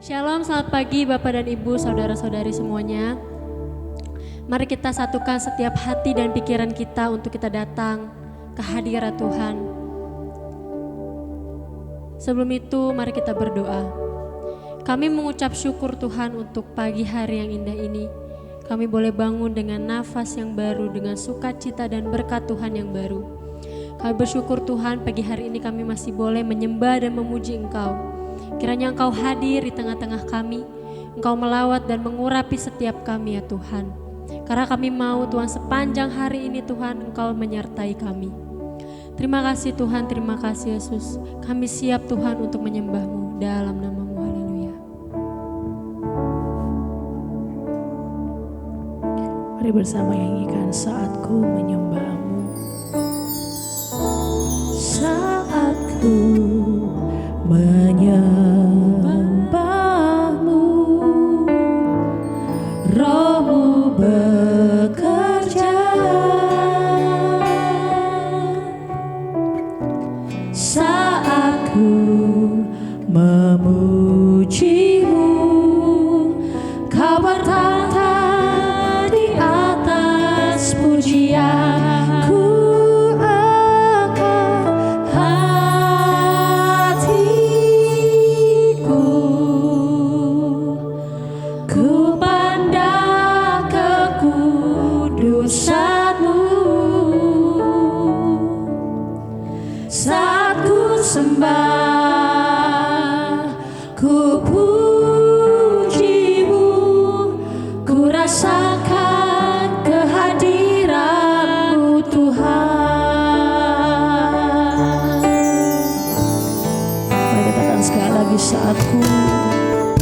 Shalom, selamat pagi Bapak dan Ibu, saudara-saudari semuanya. Mari kita satukan setiap hati dan pikiran kita untuk kita datang ke hadirat Tuhan. Sebelum itu, mari kita berdoa. Kami mengucap syukur Tuhan untuk pagi hari yang indah ini. Kami boleh bangun dengan nafas yang baru, dengan sukacita dan berkat Tuhan yang baru. Kami bersyukur Tuhan, pagi hari ini kami masih boleh menyembah dan memuji Engkau. Kiranya Engkau hadir di tengah-tengah kami, Engkau melawat dan mengurapi setiap kami ya Tuhan. Karena kami mau Tuhan sepanjang hari ini Tuhan Engkau menyertai kami. Terima kasih Tuhan, terima kasih Yesus. Kami siap Tuhan untuk menyembah-Mu dalam nama-Mu. Haleluya. Mari bersama nyanyikan Saatku Menyembah-Mu. Saatku menyembah-Mu, Roh-Mu bekerja. Saatku memuji-Mu, Kau bertata di atas pujian. Sembah, ku puji-Mu, ku rasakan kehadiran-Mu Tuhan. Mari katakan sekali lagi, saatku menyembah-Mu,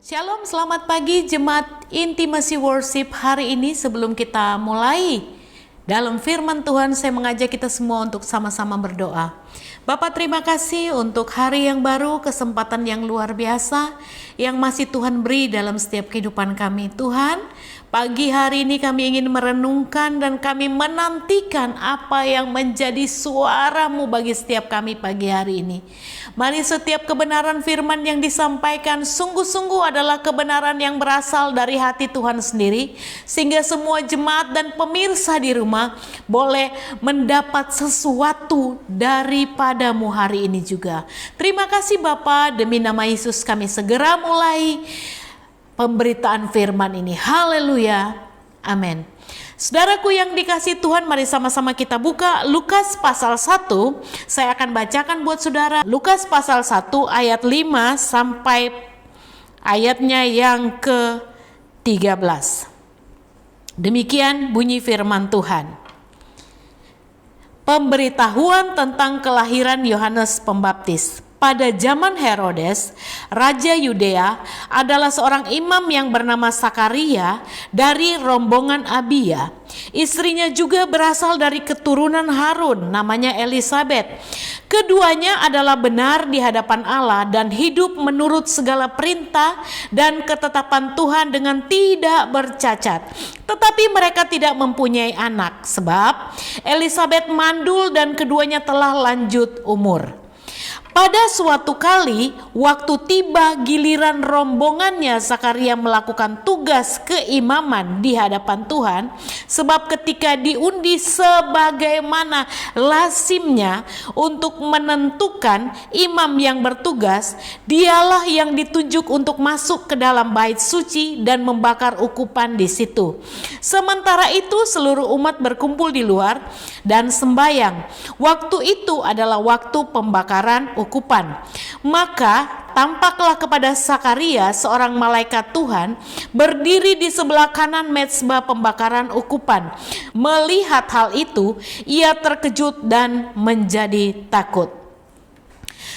Shalom, selamat pagi Jemaat Intimacy Worship. Hari ini sebelum kita mulai dalam firman Tuhan, saya mengajak kita semua untuk sama-sama berdoa. Bapak, terima kasih untuk hari yang baru, kesempatan yang luar biasa yang masih Tuhan beri dalam setiap kehidupan kami. Tuhan, pagi hari ini kami ingin merenungkan dan kami menantikan apa yang menjadi suara-Mu bagi setiap kami pagi hari ini. Mari setiap kebenaran firman yang disampaikan sungguh-sungguh adalah kebenaran yang berasal dari hati Tuhan sendiri, sehingga semua jemaat dan pemirsa di rumah boleh mendapat sesuatu daripada-Mu hari ini juga. Terima kasih Bapa, demi nama Yesus kami segera mulai pemberitaan firman ini. Haleluya. Amin. Saudaraku yang dikasihi Tuhan, mari sama-sama kita buka Lukas pasal 1. Saya akan bacakan buat saudara. Lukas pasal 1 ayat 5 sampai ayatnya yang ke-13. Demikian bunyi firman Tuhan. Pemberitahuan tentang kelahiran Yohanes Pembaptis. Pada zaman Herodes, Raja Yudea, adalah seorang imam yang bernama Sakaria dari rombongan Abia. Istrinya juga berasal dari keturunan Harun, namanya Elisabet. Keduanya adalah benar di hadapan Allah dan hidup menurut segala perintah dan ketetapan Tuhan dengan tidak bercacat. Tetapi mereka tidak mempunyai anak, sebab Elisabet mandul dan keduanya telah lanjut umur. Pada suatu kali, waktu tiba giliran rombongannya, Zakaria melakukan tugas keimaman di hadapan Tuhan, sebab ketika diundi sebagaimana lazimnya untuk menentukan imam yang bertugas, dialah yang ditunjuk untuk masuk ke dalam bait suci dan membakar ukupan di situ. Sementara itu seluruh umat berkumpul di luar dan sembahyang. Waktu itu adalah waktu pembakaran ukupan. Maka tampaklah kepada Zakaria seorang malaikat Tuhan berdiri di sebelah kanan mezbah pembakaran ukupan. Melihat hal itu, ia terkejut dan menjadi takut.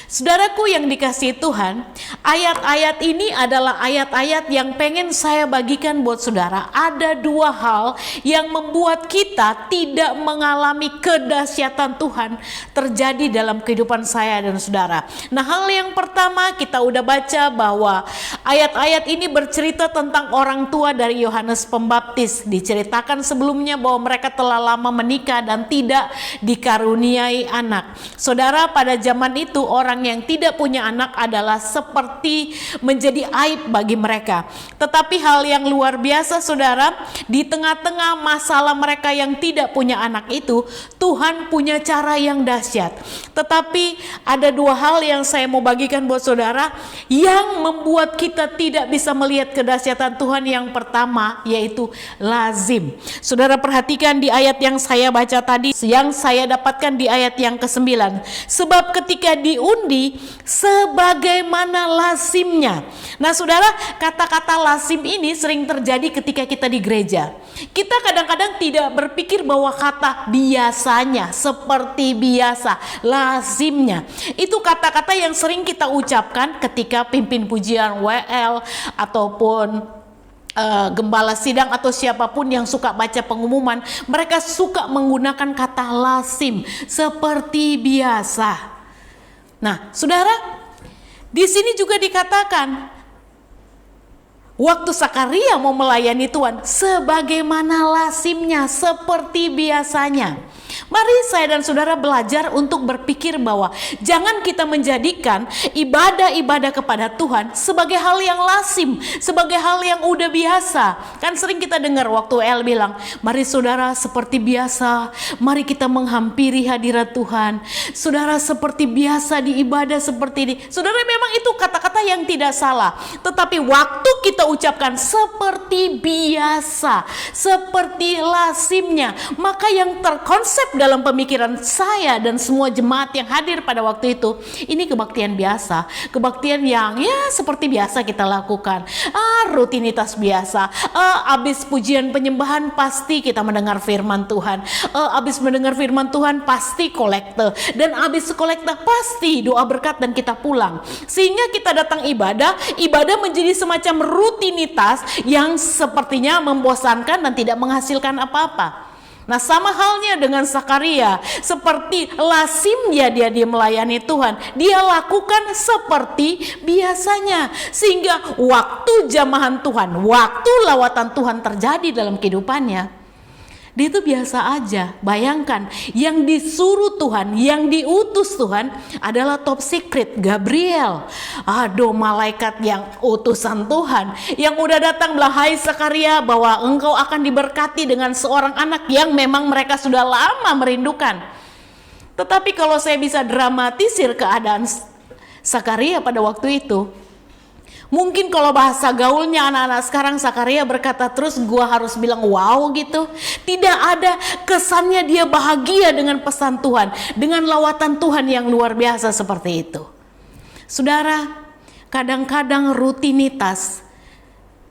Saudaraku yang dikasihi Tuhan, ayat-ayat ini adalah ayat-ayat yang pengen saya bagikan buat saudara. Ada dua hal yang membuat kita tidak mengalami kedahsyatan Tuhan terjadi dalam kehidupan saya dan saudara. Nah, hal yang pertama kita udah baca bahwa ayat-ayat ini bercerita tentang orang tua dari Yohanes Pembaptis. Diceritakan sebelumnya bahwa mereka telah lama menikah dan tidak dikaruniai anak. Saudara, pada zaman itu orang yang tidak punya anak adalah seperti menjadi aib bagi mereka. Tetapi hal yang luar biasa saudara, di tengah-tengah masalah mereka yang tidak punya anak itu, Tuhan punya cara yang dahsyat. Tetapi ada dua hal yang saya mau bagikan buat saudara yang membuat kita tidak bisa melihat kedahsyatan Tuhan. Yang pertama yaitu lazim. Saudara perhatikan di ayat yang saya baca tadi, yang saya dapatkan di ayat yang ke-9. Sebab ketika diundi sebagaimana lazimnya. Nah saudara, kata-kata lazim ini sering terjadi ketika kita di gereja. Kita kadang-kadang tidak berpikir bahwa kata biasanya, seperti biasa, lazimnya, itu kata-kata yang sering kita ucapkan ketika pimpin pujian WL ataupun gembala sidang atau siapapun yang suka baca pengumuman. Mereka suka menggunakan kata lazim, seperti biasa. Nah, saudara, di sini juga dikatakan waktu Zakaria mau melayani Tuhan sebagaimana lazimnya, seperti biasanya. Mari saya dan saudara belajar untuk berpikir bahwa jangan kita menjadikan ibadah-ibadah kepada Tuhan sebagai hal yang lazim, sebagai hal yang udah biasa. Kan sering kita dengar waktu El bilang, mari saudara seperti biasa, mari kita menghampiri hadirat Tuhan. Saudara seperti biasa di ibadah seperti ini. Saudara, memang itu kata-kata yang tidak salah. Tetapi waktu kita ucapkan seperti biasa, seperti lazimnya, maka yang terkonsep konsep dalam pemikiran saya dan semua jemaat yang hadir pada waktu itu, ini kebaktian biasa, kebaktian yang ya seperti biasa kita lakukan, rutinitas biasa. Abis pujian penyembahan pasti kita mendengar firman Tuhan, abis mendengar firman Tuhan pasti kolekte, dan abis kolekte pasti doa berkat dan kita pulang. Sehingga kita datang ibadah menjadi semacam rutinitas yang sepertinya membosankan dan tidak menghasilkan apa-apa. Nah, sama halnya dengan Sakaria, seperti lazimnya dia melayani Tuhan, dia lakukan seperti biasanya, sehingga waktu jamahan Tuhan, waktu lawatan Tuhan terjadi dalam kehidupannya, dia itu biasa aja. Bayangkan, yang disuruh Tuhan, yang diutus Tuhan adalah top secret, Gabriel. Aduh, malaikat yang utusan Tuhan, yang udah datang bilang, hai Sakaria, bahwa engkau akan diberkati dengan seorang anak yang memang mereka sudah lama merindukan. Tetapi kalau saya bisa dramatisir keadaan Sakaria pada waktu itu, mungkin kalau bahasa gaulnya anak-anak sekarang, Sakaria berkata terus, gua harus bilang wow gitu. Tidak ada kesannya dia bahagia dengan pesan Tuhan, dengan lawatan Tuhan yang luar biasa seperti itu. Saudara, kadang-kadang rutinitas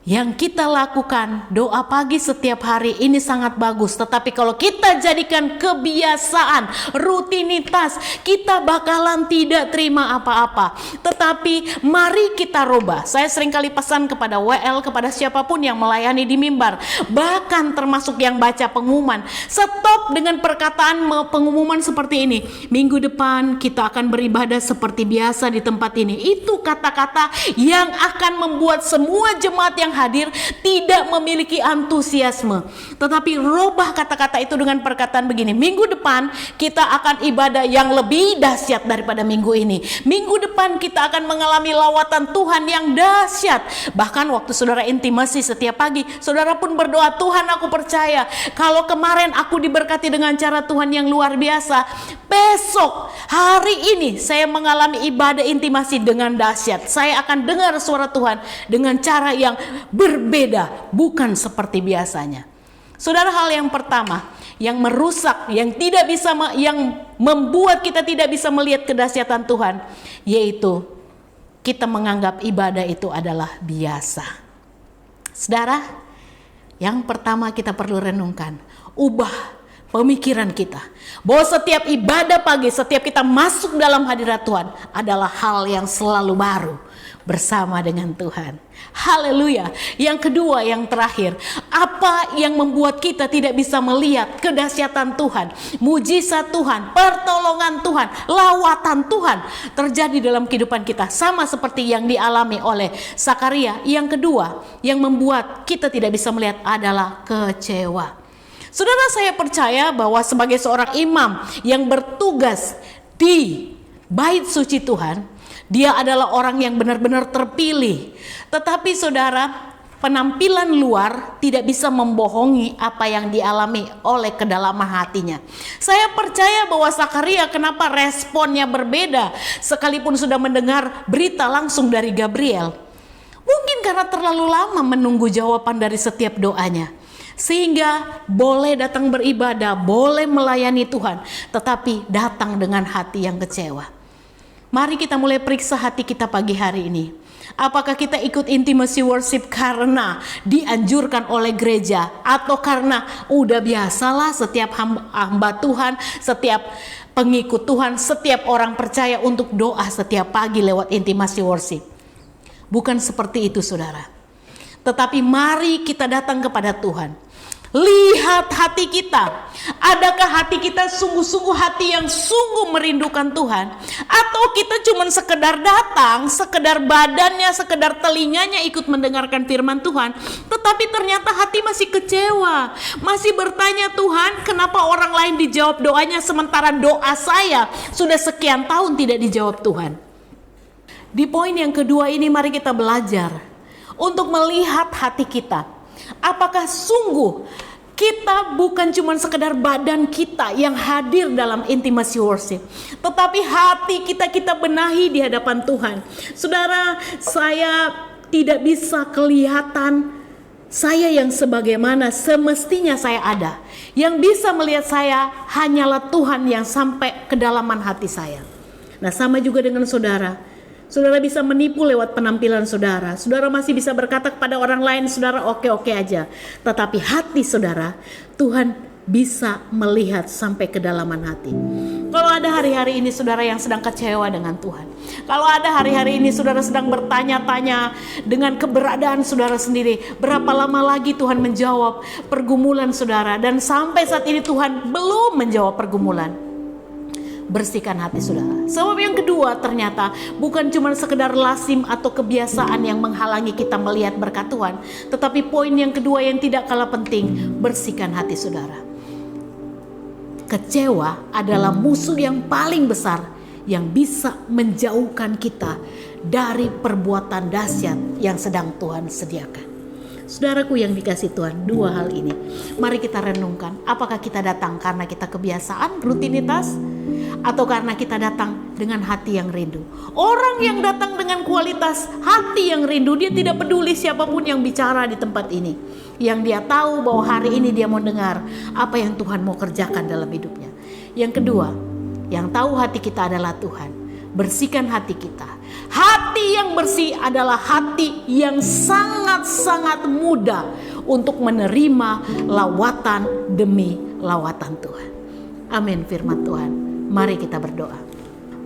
yang kita lakukan, doa pagi setiap hari ini sangat bagus. Tetapi kalau kita jadikan kebiasaan, rutinitas, kita bakalan tidak terima apa-apa. Tetapi mari kita rubah. Saya seringkali pesan kepada WL, kepada siapapun yang melayani di mimbar, bahkan termasuk yang baca pengumuman, stop dengan perkataan pengumuman seperti ini, minggu depan kita akan beribadah seperti biasa di tempat ini. Itu kata-kata yang akan membuat semua jemaat yang hadir tidak memiliki antusiasme. Tetapi rubah kata-kata itu dengan perkataan begini, minggu depan kita akan ibadah yang lebih dahsyat daripada minggu ini. Minggu depan kita akan mengalami lawatan Tuhan yang dahsyat. Bahkan waktu saudara intimasi setiap pagi, saudara pun berdoa, Tuhan aku percaya kalau kemarin aku diberkati dengan cara Tuhan yang luar biasa, besok hari ini saya mengalami ibadah intimasi dengan dahsyat. Saya akan dengar suara Tuhan dengan cara yang berbeda, bukan seperti biasanya. Saudara, hal yang pertama yang merusak, yang tidak bisa, yang membuat kita tidak bisa melihat kedahsyatan Tuhan, yaitu kita menganggap ibadah itu adalah biasa. Saudara, yang pertama kita perlu renungkan, ubah pemikiran kita, bahwa setiap ibadah pagi, setiap kita masuk dalam hadirat Tuhan adalah hal yang selalu baru bersama dengan Tuhan. Haleluya. Yang kedua, yang terakhir, apa yang membuat kita tidak bisa melihat kedahsyatan Tuhan, mujizat Tuhan, pertolongan Tuhan, lawatan Tuhan terjadi dalam kehidupan kita, sama seperti yang dialami oleh Sakaria. Yang kedua, yang membuat kita tidak bisa melihat adalah kecewa. Saudara, saya percaya bahwa sebagai seorang imam yang bertugas di bait suci Tuhan, dia adalah orang yang benar-benar terpilih. Tetapi saudara, penampilan luar tidak bisa membohongi apa yang dialami oleh kedalaman hatinya. Saya percaya bahwa Sakaria kenapa responnya berbeda sekalipun sudah mendengar berita langsung dari Gabriel. Mungkin karena terlalu lama menunggu jawaban dari setiap doanya, sehingga boleh datang beribadah, boleh melayani Tuhan, tetapi datang dengan hati yang kecewa. Mari kita mulai periksa hati kita pagi hari ini. Apakah kita ikut intimacy worship karena dianjurkan oleh gereja, atau karena udah biasalah setiap hamba Tuhan, setiap pengikut Tuhan, setiap orang percaya untuk doa setiap pagi lewat intimacy worship? Bukan seperti itu, saudara. Tetapi mari kita datang kepada Tuhan. Lihat hati kita. Adakah hati kita sungguh-sungguh hati yang sungguh merindukan Tuhan? Atau kita cuma sekedar datang, sekedar badannya, sekedar telinganya ikut mendengarkan firman Tuhan, tetapi ternyata hati masih kecewa, masih bertanya, Tuhan, kenapa orang lain dijawab doanya sementara doa saya sudah sekian tahun tidak dijawab Tuhan? Di poin yang kedua ini mari kita belajar untuk melihat hati kita. Apakah sungguh kita bukan cuma sekedar badan kita yang hadir dalam intimacy worship, tetapi hati kita benahi di hadapan Tuhan. Saudara, saya tidak bisa kelihatan saya yang sebagaimana semestinya saya ada. Yang bisa melihat saya hanyalah Tuhan yang sampai kedalaman hati saya. Nah, sama juga dengan saudara. Saudara bisa menipu lewat penampilan saudara. Saudara masih bisa berkata kepada orang lain, saudara oke-oke aja. Tetapi hati saudara, Tuhan bisa melihat sampai kedalaman hati. Kalau ada hari-hari ini saudara yang sedang kecewa dengan Tuhan, kalau ada hari-hari ini saudara sedang bertanya-tanya dengan keberadaan saudara sendiri, berapa lama lagi Tuhan menjawab pergumulan saudara, dan sampai saat ini Tuhan belum menjawab pergumulan, bersihkan hati saudara. Sebab yang kedua ternyata bukan cuma sekedar lazim atau kebiasaan yang menghalangi kita melihat berkat Tuhan, tetapi poin yang kedua yang tidak kalah penting, bersihkan hati saudara. Kecewa adalah musuh yang paling besar yang bisa menjauhkan kita dari perbuatan dahsyat yang sedang Tuhan sediakan. Saudaraku yang dikasih Tuhan, dua hal ini mari kita renungkan. Apakah kita datang karena kita kebiasaan, rutinitas, atau karena kita datang dengan hati yang rindu? Orang yang datang dengan kualitas hati yang rindu, dia tidak peduli siapapun yang bicara di tempat ini. Yang dia tahu bahwa hari ini dia mau dengar apa yang Tuhan mau kerjakan dalam hidupnya. Yang kedua, yang tahu hati kita adalah Tuhan. Bersihkan hati kita. Hati yang bersih adalah hati yang sangat-sangat mudah untuk menerima lawatan demi lawatan Tuhan. Amin firman Tuhan. Mari kita berdoa.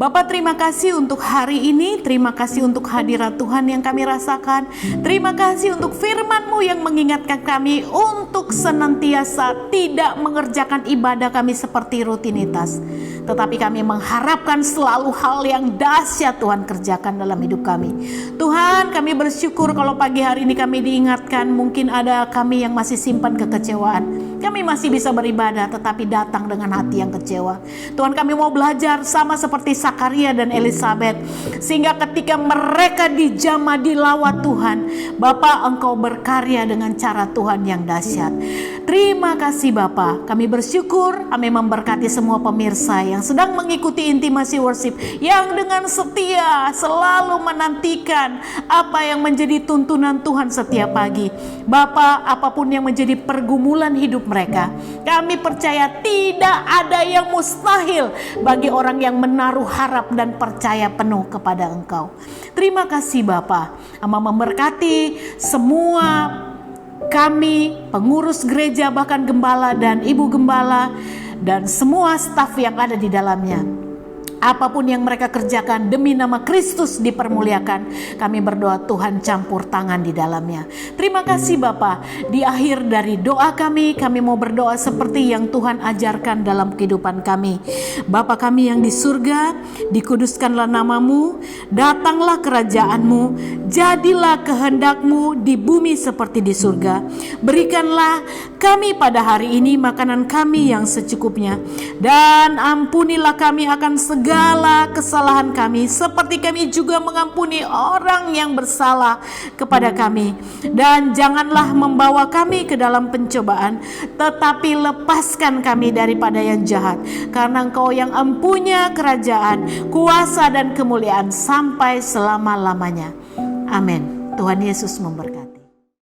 Bapak, terima kasih untuk hari ini, terima kasih untuk hadirat Tuhan yang kami rasakan, terima kasih untuk firman-Mu yang mengingatkan kami untuk senantiasa tidak mengerjakan ibadah kami seperti rutinitas, tetapi kami mengharapkan selalu hal yang dahsyat Tuhan kerjakan dalam hidup kami. Tuhan, kami bersyukur kalau pagi hari ini kami diingatkan, mungkin ada kami yang masih simpan kekecewaan, kami masih bisa beribadah tetapi datang dengan hati yang kecewa. Tuhan, kami mau belajar sama seperti Zakaria dan Elisabeth, sehingga ketika mereka dijamah dilawat Tuhan, Bapa, Engkau berkarya dengan cara Tuhan yang dahsyat. Terima kasih Bapa, kami bersyukur, kami memberkati semua pemirsa yang sedang mengikuti intimasi worship, yang dengan setia selalu menantikan apa yang menjadi tuntunan Tuhan setiap pagi. Bapa, apapun yang menjadi pergumulan hidup mereka, kami percaya tidak ada yang mustahil bagi orang yang menaruh harap dan percaya penuh kepada Engkau. Terima kasih Bapa. Ama memberkati semua kami, pengurus gereja, bahkan gembala dan ibu gembala, dan semua staf yang ada di dalamnya. Apapun yang mereka kerjakan demi nama Kristus dipermuliakan. Kami berdoa Tuhan campur tangan di dalamnya. Terima kasih Bapa. Di akhir dari doa kami mau berdoa seperti yang Tuhan ajarkan dalam kehidupan kami. Bapa kami yang di surga, dikuduskanlah namamu, datanglah kerajaanmu, jadilah kehendak-Mu di bumi seperti di surga. Berikanlah kami pada hari ini makanan kami yang secukupnya, dan ampunilah kami akan segala kesalahan kami, seperti kami juga mengampuni orang yang bersalah kepada kami. Dan janganlah membawa kami ke dalam pencobaan, tetapi lepaskan kami daripada yang jahat, karena Engkau yang empunya kerajaan, kuasa dan kemuliaan sampai selama-lamanya. Amin. Tuhan Yesus memberkati.